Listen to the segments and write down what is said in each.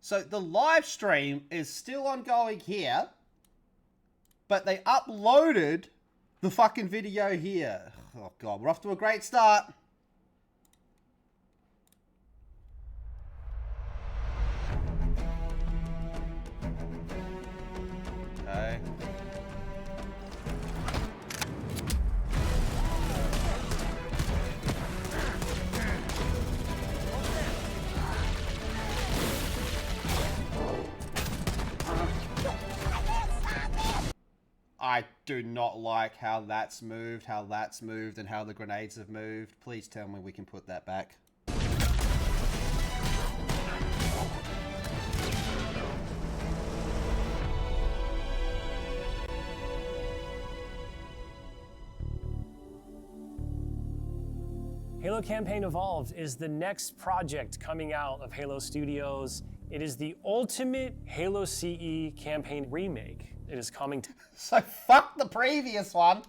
So the live stream is still ongoing here, but they uploaded the fucking video here. Oh god, we're off to a great start. Okay. I do not like how that's moved, and how the grenades have moved. Please tell me we can put that back. Halo Campaign Evolved is the next project coming out of Halo Studios. It is the ultimate Halo CE campaign remake. It is coming So fuck the previous one.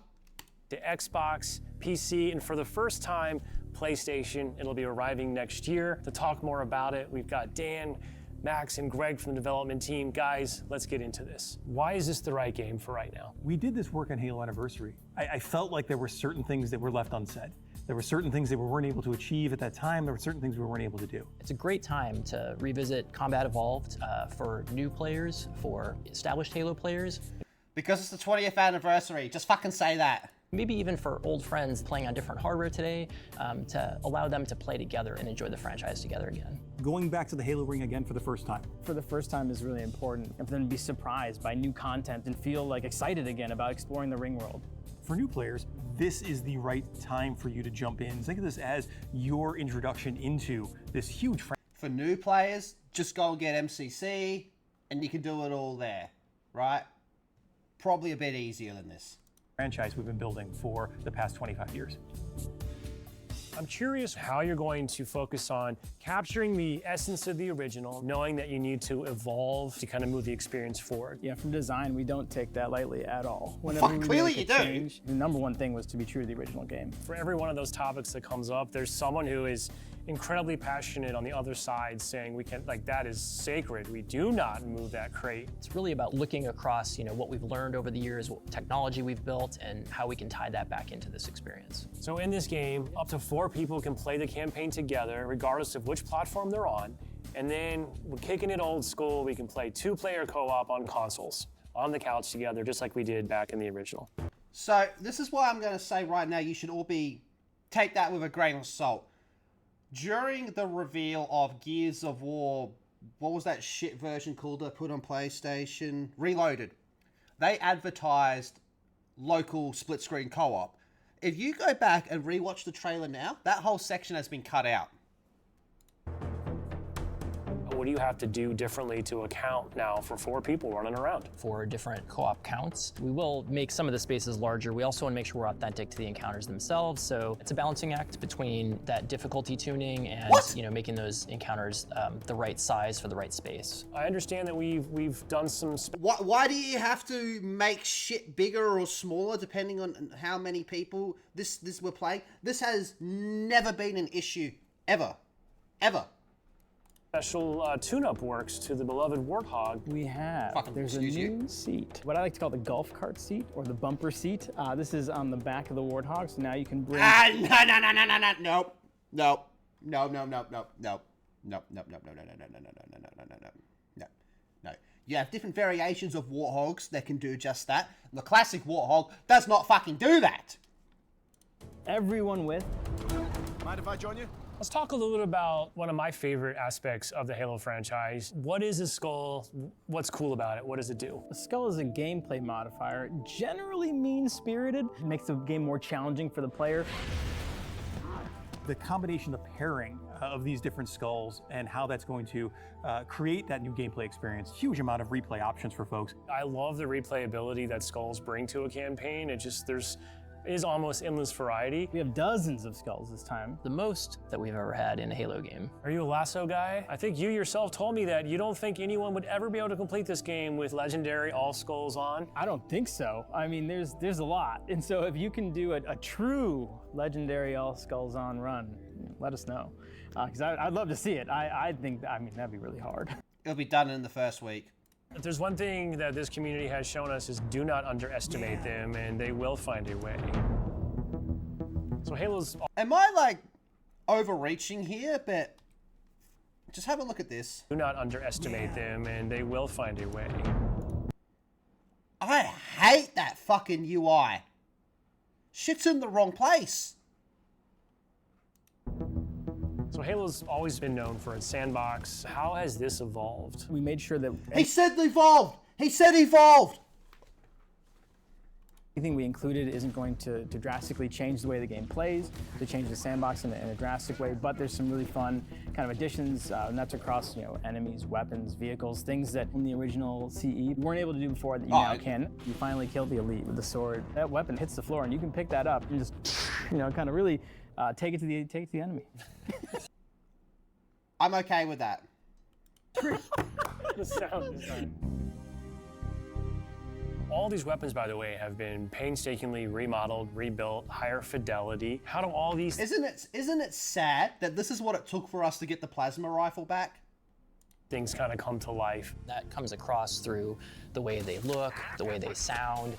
to Xbox, PC, and for the first time, PlayStation. It'll be arriving next year. To talk more about it, we've got Dan, Max, and Greg from the development team. Guys, let's get into this. Why is this the right game for right now? We did this work on Halo Anniversary. I felt like there were certain things that were left unsaid. There were certain things that we weren't able to achieve at that time. There were certain things we weren't able to do. It's a great time to revisit Combat Evolved for new players, for established Halo players. Because it's the 20th anniversary. Just fucking say that. Maybe even for old friends playing on different hardware today, to allow them to play together and enjoy the franchise together again. Going back to the Halo ring again for the first time. For the first time is really important, and for them to be surprised by new content and feel like excited again about exploring the ring world. For new players, this is the right time for you to jump in. Think of this as your introduction into this huge franchise. For new players, just go and get MCC, and you can do it all there, right? Probably a bit easier than this. Franchise we've been building for the past 25 years. I'm curious how you're going to focus on capturing the essence of the original, knowing that you need to evolve to kind of move the experience forward. Yeah, from design, we don't take that lightly at all. Fuck, clearly you do. Change, the number one thing was to be true to the original game. For every one of those topics that comes up, there's someone who is incredibly passionate on the other side saying we can, like, that is sacred. We do not move that crate. It's really about looking across, what we've learned over the years, what technology we've built, and how we can tie that back into this experience. So in this game, up to 4 people can play the campaign together, regardless of which platform they're on. And then we're kicking it old school. We can play 2-player co-op on consoles, on the couch together, just like we did back in the original. So this is why I'm going to say right now, you should all take that with a grain of salt. During the reveal of Gears of War, what was that shit version called they put on PlayStation? Reloaded. They advertised local split-screen co-op. If you go back and rewatch the trailer now, that whole section has been cut out. What do you have to do differently to account now for 4 people running around? For different co-op counts, we will make some of the spaces larger. We also want to make sure we're authentic to the encounters themselves. So it's a balancing act between that difficulty tuning and making those encounters the right size for the right space. I understand that we've done some. Why do you have to make shit bigger or smaller depending on how many people this we're playing? This has never been an issue ever. Special tune-up works to the beloved Warthog. We have. There's a new seat. What I like to call the golf cart seat or the bumper seat. This is on the back of the Warthog, so now you can bring. No. You have different variations of Warthogs that can do just that. The classic Warthog does not fucking do that. Everyone with. Mind if I join you? Let's talk a little bit about one of my favorite aspects of the Halo franchise. What is a skull? What's cool about it? What does it do? A skull is a gameplay modifier, generally mean-spirited. It makes the game more challenging for the player. The combination, the pairing of these different skulls and how that's going to create that new gameplay experience. Huge amount of replay options for folks. I love the replayability that skulls bring to a campaign. It is almost endless variety. We have dozens of skulls this time. The most that we've ever had in a Halo game. Are you a lasso guy? I think you yourself told me that you don't think anyone would ever be able to complete this game with legendary all skulls on. I don't think so. I mean, there's a lot. And so if you can do a true legendary all skulls on run, let us know. Because I'd love to see it. I think, that'd be really hard. It'll be done in the first week. If there's one thing that this community has shown us is do not underestimate them, and they will find a way. So Halo's Am I like overreaching here? But just have a look at this. do not underestimate them, and they will find a way. I hate that fucking UI. Shit's in the wrong place. So Halo's always been known for its sandbox. How has this evolved? We made sure that He said evolved. He said evolved. anything we included isn't going to drastically change the way the game plays, to change the sandbox in a drastic way, but there's some really fun kind of additions, and that's across, enemies, weapons, vehicles, things that in the original CE you weren't able to do before that you now can. You finally killed the elite with the sword. That weapon hits the floor and you can pick that up and just, kind of really take it to the enemy. I'm okay with that. The sound design. All these weapons, by the way, have been painstakingly remodeled, rebuilt, higher fidelity. How do all these Isn't it sad that this is what it took for us to get the plasma rifle back? things kind of come to life? That comes across through the way they look, the way they sound,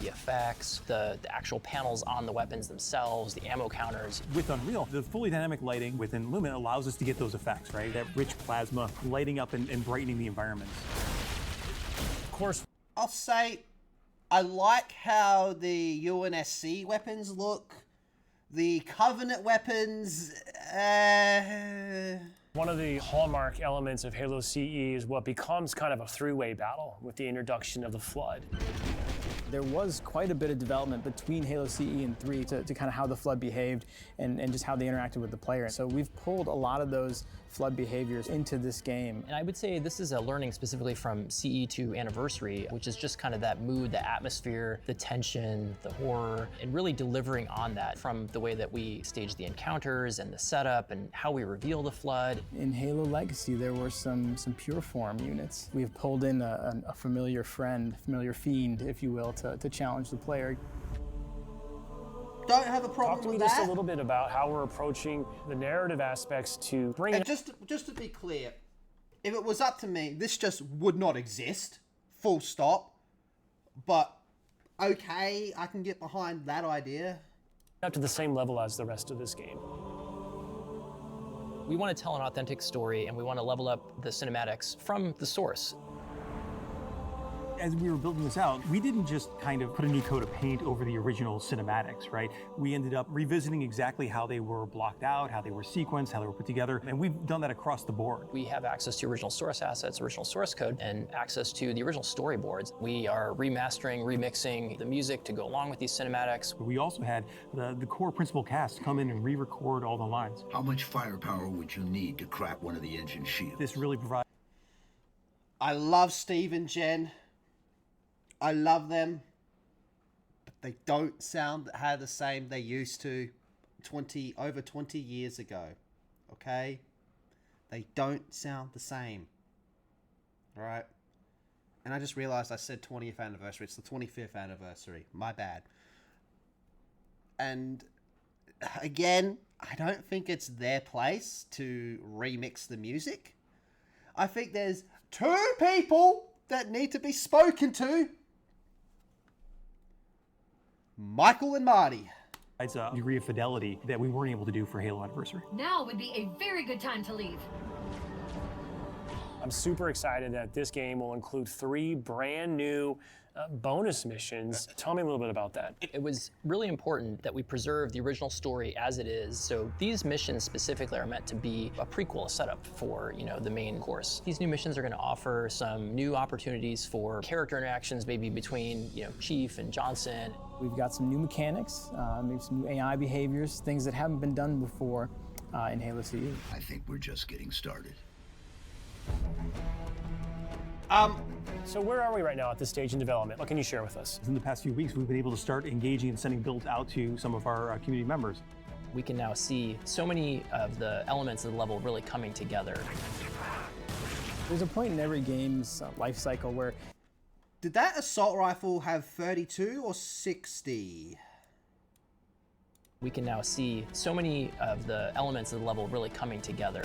the effects, the actual panels on the weapons themselves, the ammo counters. With Unreal, the fully dynamic lighting within Lumen allows us to get those effects, right? That rich plasma lighting up and brightening the environments. Of course, I'll say I like how the UNSC weapons look. The Covenant weapons, one of the hallmark elements of Halo CE is what becomes kind of a three-way battle with the introduction of the Flood. There was quite a bit of development between Halo CE and 3 to kind of how the Flood behaved and just how they interacted with the player. So we've pulled a lot of those Flood behaviors into this game. And I would say this is a learning specifically from CE to Anniversary, which is just kind of that mood, the atmosphere, the tension, the horror, and really delivering on that from the way that we stage the encounters and the setup and how we reveal the Flood. In Halo Legacy, there were some pure form units. We've pulled in a familiar friend, familiar fiend, if you will, to challenge the player. don't have a Talk problem to me with just that. a little bit about how we're approaching the narrative aspects to bring And it. just to be clear, if it was up to me, this just would not exist. Full stop. But okay, I can get behind that idea. Up to the same level as the rest of this game. We want to tell an authentic story and we want to level up the cinematics from the source. As we were building this out, we didn't just kind of put a new coat of paint over the original cinematics, right? We ended up revisiting exactly how they were blocked out, how they were sequenced, how they were put together, and we've done that across the board. We have access to original source assets, original source code, and access to the original storyboards. We are remastering, remixing the music to go along with these cinematics. We also had the core principal cast come in and re-record all the lines. How much firepower would you need to crack one of the engine shields? This really provides I love Steve and Jen. I love them. But they don't sound how the same they used to over 20 years ago. Okay? They don't sound the same. Alright? And I just realized I said 20th anniversary. It's the 25th anniversary. My bad. And again, I don't think it's their place to remix the music. I think there's two people that need to be spoken to. Michael and Marty. a degree of fidelity that we weren't able to do for Halo Anniversary. Now would be a very good time to leave. I'm super excited that this game will include 3 brand new bonus missions. Tell me a little bit about that. It was really important that we preserve the original story as it is. So these missions specifically are meant to be a prequel, a setup for, the main course. These new missions are going to offer some new opportunities for character interactions, maybe between, Chief and Johnson. We've got some new mechanics, maybe some new AI behaviors, things that haven't been done before in Halo CE. I think we're just getting started. So where are we right now at this stage in development? What can you share with us? In the past few weeks, we've been able to start engaging and sending builds out to some of our community members. We can now see so many of the elements of the level really coming together. There's a point in every game's life cycle where Did that assault rifle have 32 or 60? We can now see so many of the elements of the level really coming together.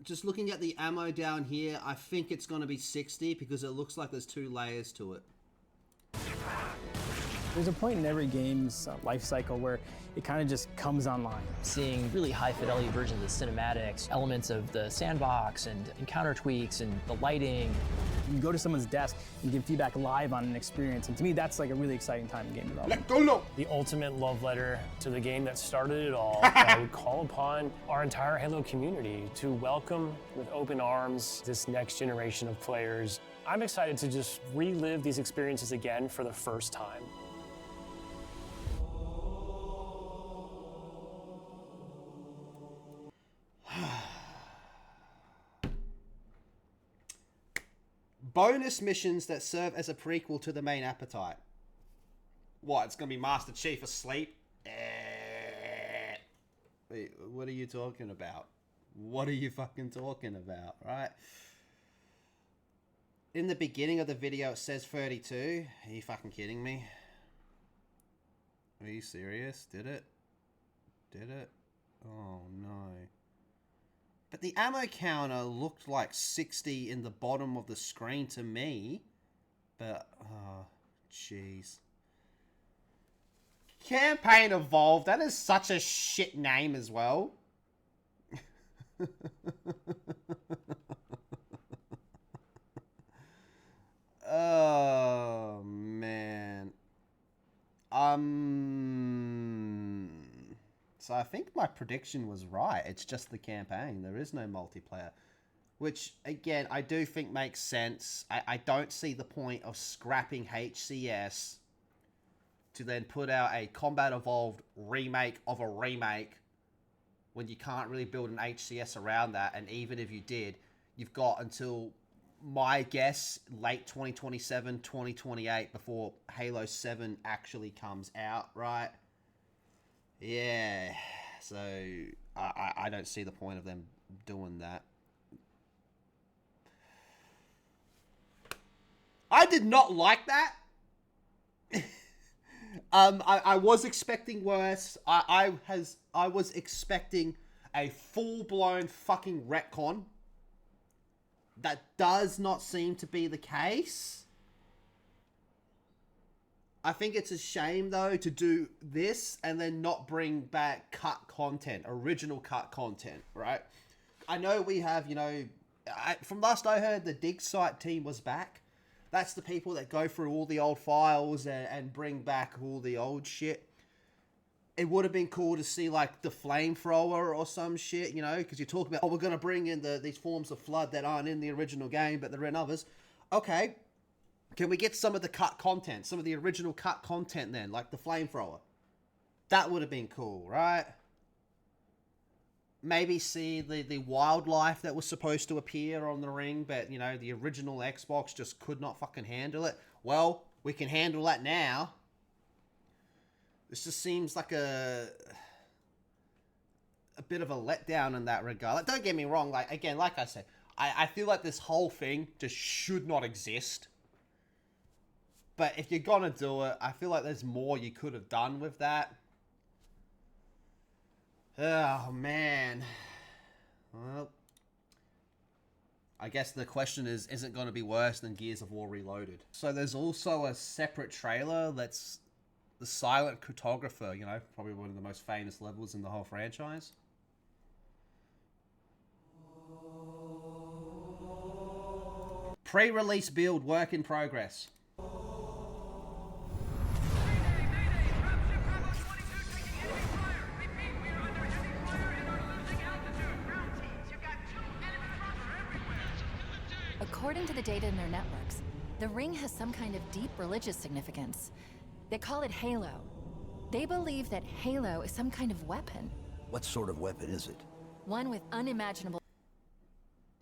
just looking at the ammo down here, I think it's going to be 60 because it looks like there's 2 layers to it. There's a point in every game's life cycle where it kind of just comes online. Seeing really high fidelity versions of the cinematics, elements of the sandbox and encounter tweaks and the lighting. You can go to someone's desk and give feedback live on an experience, and to me that's like a really exciting time in game development. The ultimate love letter to the game that started it all. I would call upon our entire Halo community to welcome with open arms this next generation of players. I'm excited to just relive these experiences again for the first time. Bonus missions that serve as a prequel to the main appetite. What, it's going to be Master Chief asleep? Wait, what are you talking about? What are you fucking talking about, right? In the beginning of the video it says 32. Are you fucking kidding me? Are you serious? Did it? Did it? Oh no. But the ammo counter looked like 60 in the bottom of the screen to me. But, oh, jeez. Campaign Evolved. That is such a shit name as well. Oh, man. So I think my prediction was right. It's just the campaign. There is no multiplayer. Which, again, I do think makes sense. I don't see the point of scrapping HCS to then put out a Combat Evolved remake of a remake when you can't really build an HCS around that. And even if you did, you've got until, my guess, late 2027, 2028 before Halo 7 actually comes out, right? Yeah, so I don't see the point of them doing that. I did not like that. I was expecting worse. I was expecting a full-blown fucking retcon. That does not seem to be the case. I think it's a shame, though, to do this and then not bring back cut content, original cut content, right? I know we have, you know, from last I heard, the Dig Site team was back. That's the people that go through all the old files and bring back all the old shit. It would have been cool to see, like, the flamethrower or some shit, you know, because you talk about, oh, we're going to bring in these forms of flood that aren't in the original game, but they're in others. Okay. Can we get some of the cut content, some of the original cut content then, like the flamethrower? That would have been cool, right? Maybe see the wildlife that was supposed to appear on the ring, but, you know, the original Xbox just could not fucking handle it. Well, we can handle that now. This just seems like a bit of a letdown in that regard. Like, don't get me wrong, like, again, like I said, I feel like this whole thing just should not exist. But if you're gonna do it, I feel like there's more you could have done with that. Oh, man. Well, I guess the question is it going to be worse than Gears of War Reloaded? So there's also a separate trailer that's the Silent Cartographer, you know, probably one of the most famous levels in the whole franchise. Pre-release build, work in progress. According to the data in their networks, the ring has some kind of deep religious significance. They call it Halo. They believe that Halo is some kind of weapon. What sort of weapon is it? One with unimaginable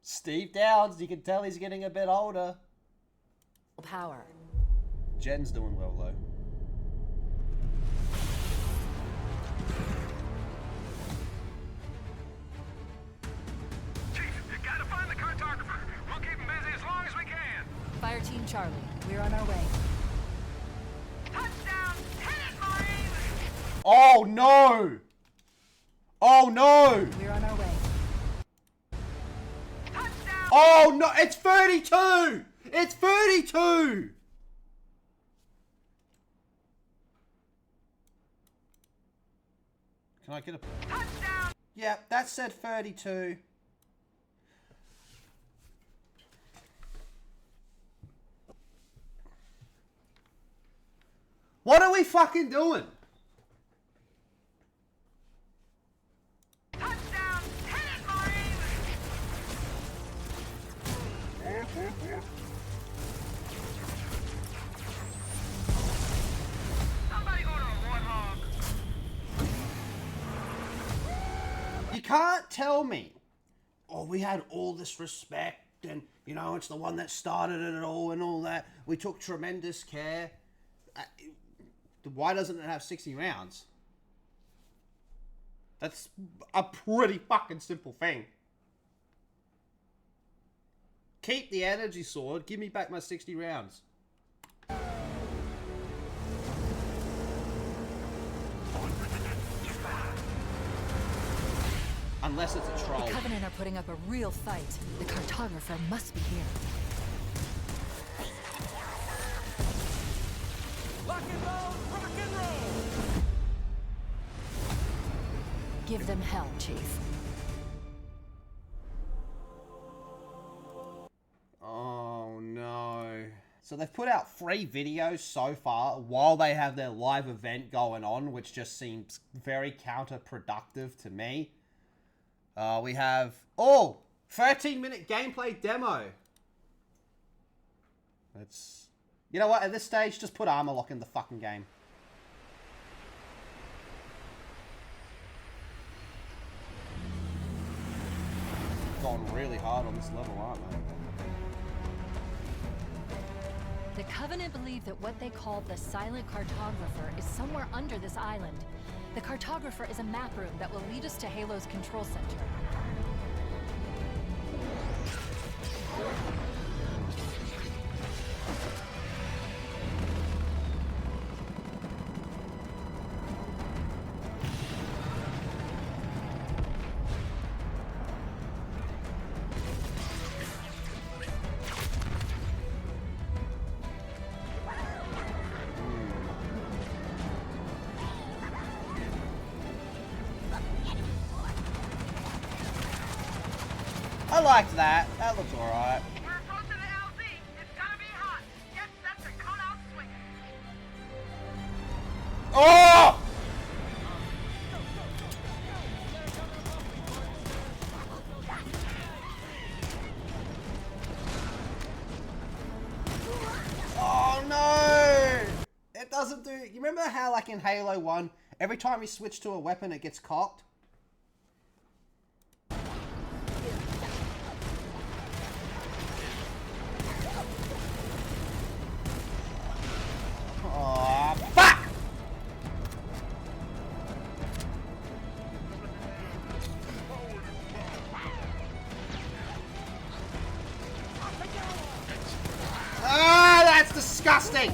Steve Downs, you can tell he's getting a bit older. power. Jen's doing well, though. Fire Team Charlie, we're on our way. Touchdown! Hit it, Marines! Oh, no! Oh, no! We're on our way. Oh no, it's 32! It's 32! Can I get a... Touchdown! Yeah, that said 32. What are we fucking doing? Touchdown! Hit it, Marine! Somebody order a warthog. You can't tell me, oh, we had all this respect and, you know, it's the one that started it all and all that. We took tremendous care. Why doesn't it have 60 rounds? That's a pretty fucking simple thing. Keep the energy sword. Give me back my 60 rounds. Unless it's a troll. The Covenant are putting up a real fight. The cartographer must be here. Rock and roll! Rock and roll! Give them hell, Chief. Oh no. So they've put out 3 videos so far while they have their live event going on, which just seems very counterproductive to me. We have, 13-minute gameplay demo. Let's, you know what, at this stage, just put armor lock in the fucking game. Going really hard on this level, aren't they? The Covenant believe that what they call the Silent Cartographer is somewhere under this island. The Cartographer is a map room that will lead us to Halo's control center. I liked that. That looks alright. We're approaching the LZ. It's gonna be hot. Get set to cut out swing. Oh! Oh no! It doesn't do... You remember how, like, in Halo 1, every time you switch to a weapon, it gets cocked? Oh, fuck! Ah, that's disgusting!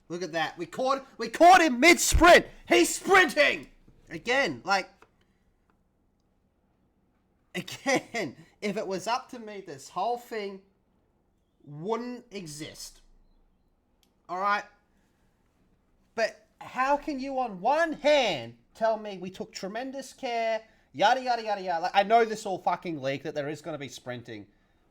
Look at that. We caught him mid-sprint! He's sprinting! Again, like... Again, if it was up to me, this whole thing wouldn't exist. Alright? But how can you on one hand tell me we took tremendous care, yada yada yada yada. Like, I know this all fucking leaked that there is going to be sprinting,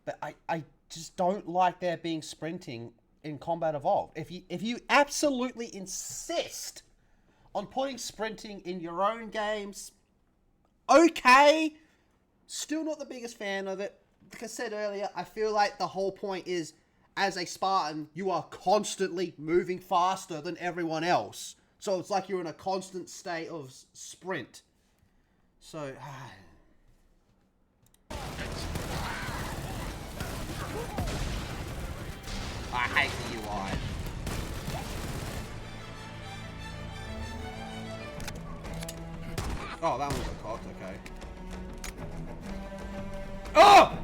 but I just don't like there being sprinting in Combat Evolved. If you absolutely insist on putting sprinting in your own games, okay. Still not the biggest fan of it. Like I said earlier, I feel like the whole point is, as a Spartan, you are constantly moving faster than everyone else. So it's like you're in a constant state of sprint. So... I hate the UI. Oh, that one was a cocked, okay. Oh!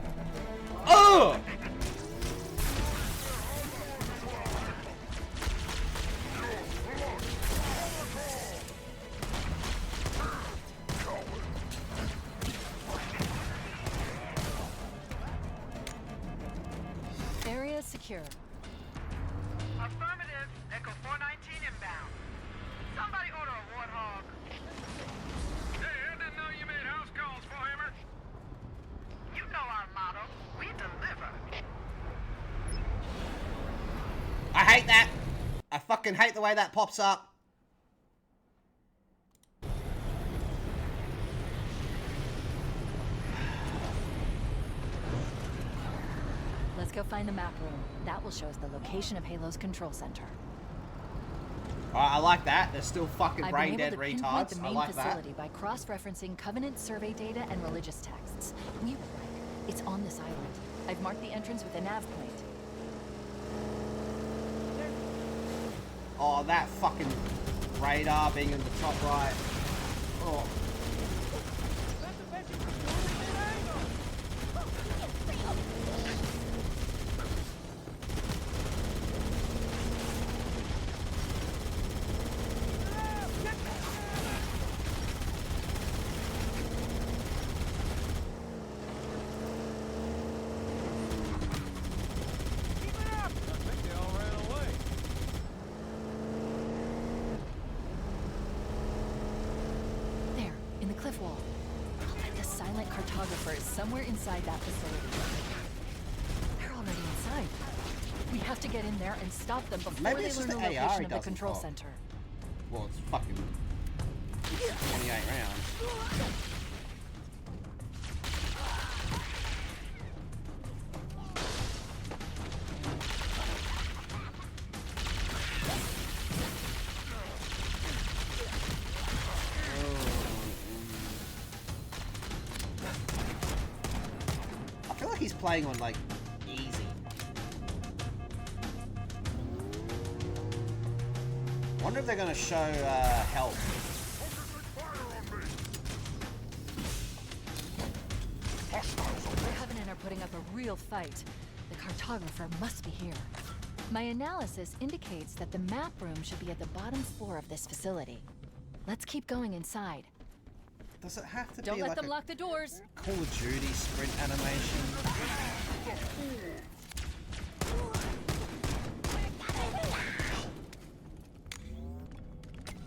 Oh! clear. Affirmative. Echo 419 inbound. Somebody order a Warthog. Hey, I didn't know you made house calls, Warhammer. You know our motto. We deliver. I hate that. I fucking hate the way that pops up. Let's go find the map room. That will show us the location of Halo's control center. Alright, I like that. They're still fucking I've brain been able dead to pinpoint retards. the I main like that. facility by cross-referencing Covenant survey data and religious texts. We were right. It's on this island. I've marked the entrance with a nav point. Oh, that fucking radar being in the top right. Oh. There, in the cliff wall. I'll bet the silent cartographer is somewhere inside that facility. They're already inside. We have to get in there and stop them before Maybe they this is learn the the AR location he of the doesn't control pop. center. Well, it's fucking 28 rounds. I feel like he's playing on like easy. Wonder if they're gonna show help. The Covenant are putting up a real fight. The cartographer must be here. My analysis indicates that the map room should be at the bottom floor of this facility. Let's keep going inside. Does it have to Don't be let like them a lock the doors. Call of Duty sprint animation?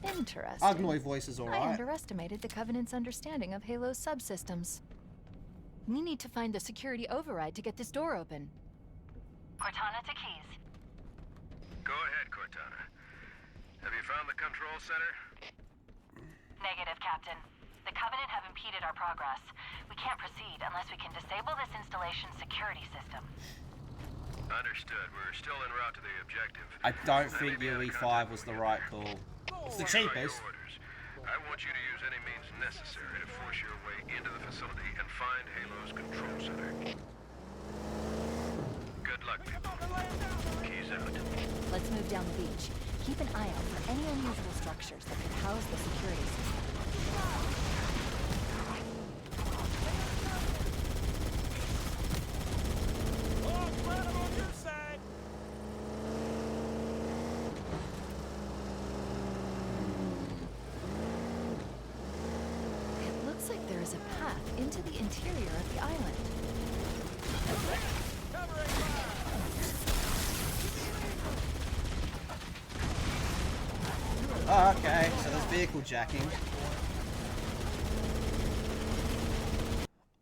Interesting. Agnoy voice is I alright. underestimated the Covenant's understanding of Halo's subsystems. We need to find the security override to get this door open. Cortana to Keys. Go ahead, Cortana. Have you found the control center? Negative, Captain. The Covenant have impeded our progress. We can't proceed unless we can disable this installation's security system. Understood. We're still en route to the objective. I don't think UE5 was the right call. It's the Stand by cheapest. your orders. I want you to use any means necessary to force your way into the facility and find Halo's control center. Good luck, people. Keys out. Let's move down the beach. Keep an eye out for any unusual structures that could house the security system. It looks like there is a path into the interior of the island. Oh, okay, so there's vehicle jacking.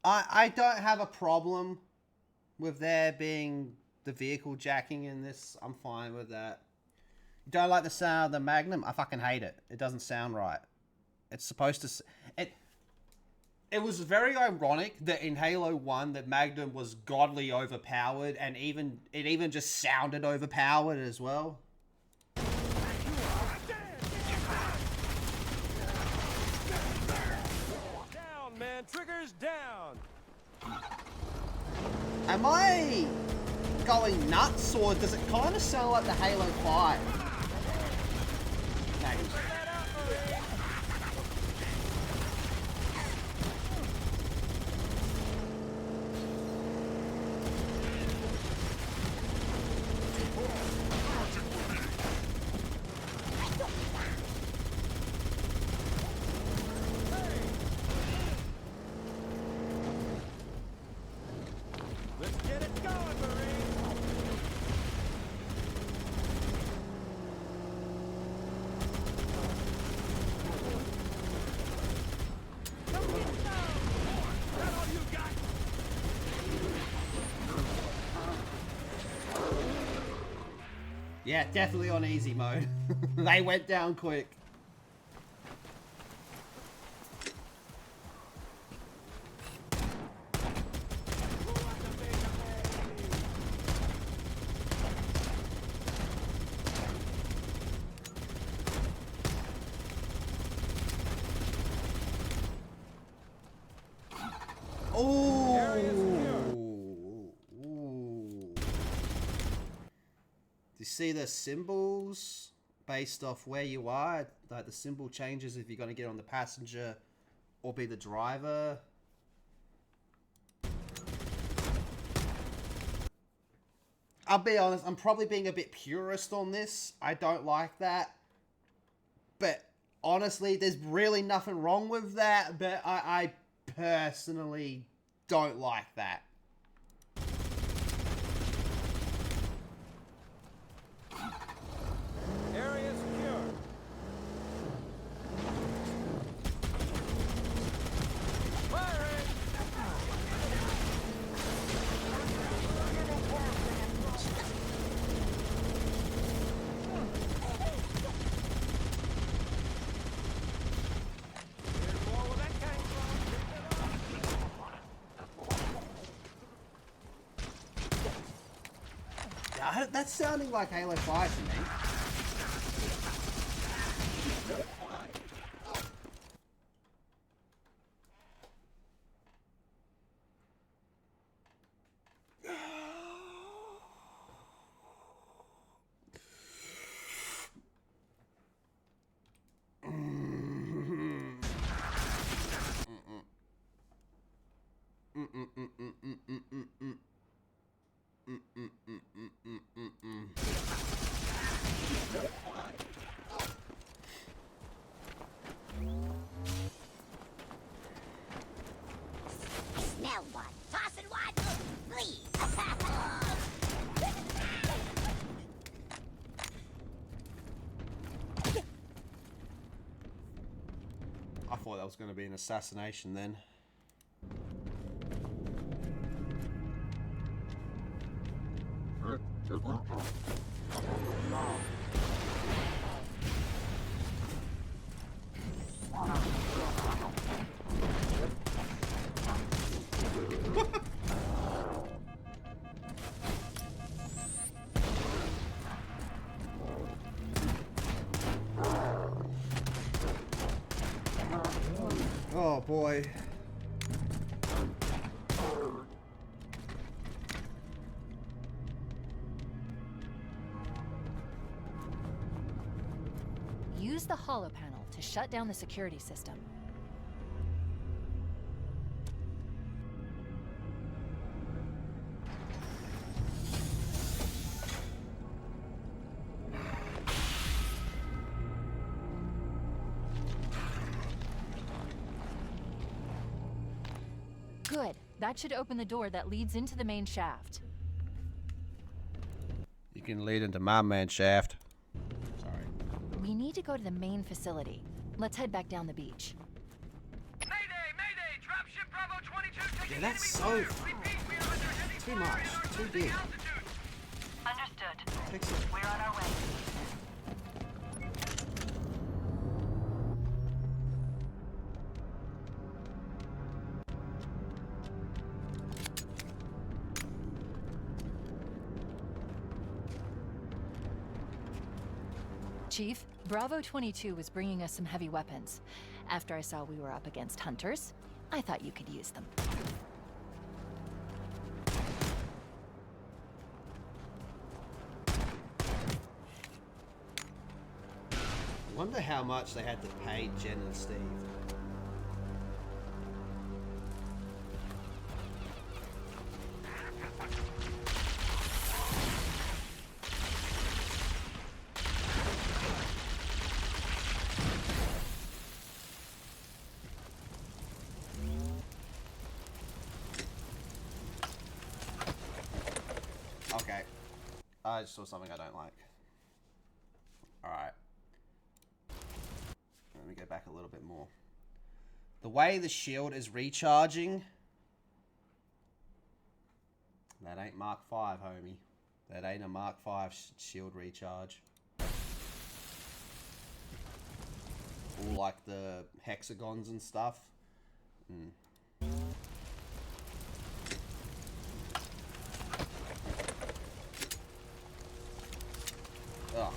I don't have a problem with there being the vehicle jacking in this. I'm fine with that. You don't like the sound of the Magnum? I fucking hate it. It doesn't sound right. It's supposed to... It was very ironic that in Halo 1 that Magnum was godly overpowered, and it even just sounded overpowered as well. Down, man. Triggers down. Am I going nuts, or does it kind of sound like the Halo 5? Magnum? Let's get it going, Marine. Yeah, definitely on easy mode. They went down quick. You see the symbols based off where you are? Like the symbol changes if you're going to get on the passenger or be the driver. I'll be honest, I'm probably being a bit purist on this. I don't like that. But honestly, there's really nothing wrong with that. But I personally don't like that. Area secure. Firing! Here's more where that came from. Yeah, that's sounding like Halo 5 to me. Smell one, tossing one, please. I thought that was going to be an assassination then. Oh boy. Use the holo panel to shut down the security system. Good. That should open the door that leads into the main shaft. You can lead into my man shaft. Sorry. We need to go to the main facility. Let's head back down the beach. Mayday! Mayday! Dropship Bravo 22 taking Yeah, that's enemy so fire. Repeat, we are under heavy too fire much, in our too cruising big. altitude. Understood. Fix it. We're on our way. Chief, Bravo 22 was bringing us some heavy weapons. After I saw we were up against hunters, I thought you could use them. I wonder how much they had to pay Jen and Steve. Okay. I just saw something I don't like. Alright. Let me go back a little bit more. The way the shield is recharging... That ain't Mark 5, homie. That ain't a Mark V shield recharge. All like the hexagons and stuff. Ugh.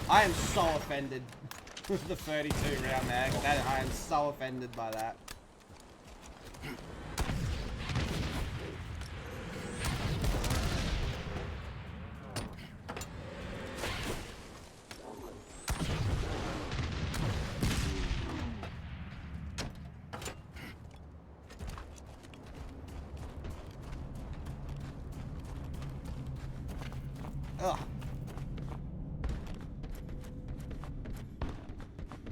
I am so offended with the 32 round mag. I am so offended by that. Ugh.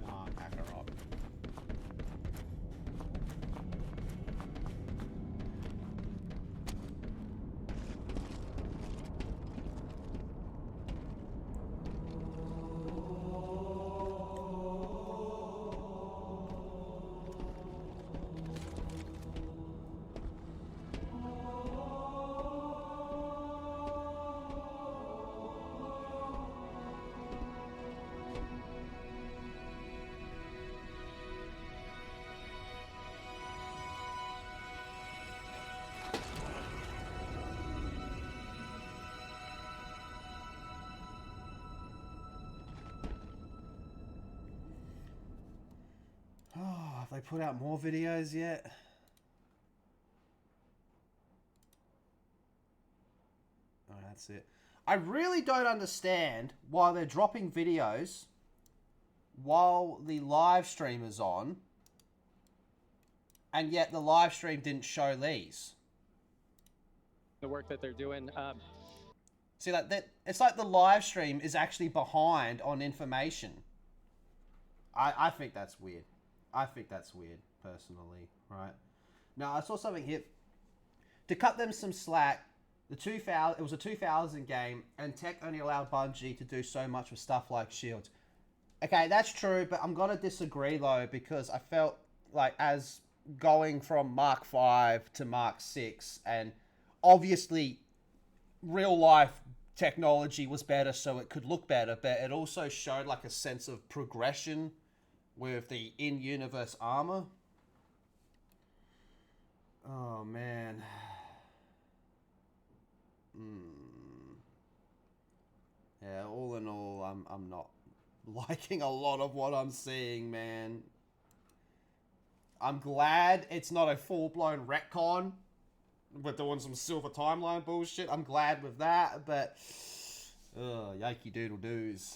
Nah, Kakarot. Oh, have they put out more videos yet? Oh, that's it. I really don't understand why they're dropping videos while the live stream is on, and yet the live stream didn't show these. The work that they're doing. See, like that, it's like the live stream is actually behind on information. I think that's weird. I think that's weird, personally, right? Now, I saw something here. To cut them some slack, it was a 2000 game, and tech only allowed Bungie to do so much with stuff like shields. Okay, that's true, but I'm going to disagree, though, because I felt like as going from Mark V to Mark VI, and obviously real-life technology was better so it could look better, but it also showed like a sense of progression with the in-universe armor. Oh, man. Yeah, all in all, I'm not liking a lot of what I'm seeing, man. I'm glad it's not a full-blown retcon. We're doing some silver timeline bullshit. I'm glad with that, but... yikey doodle doos.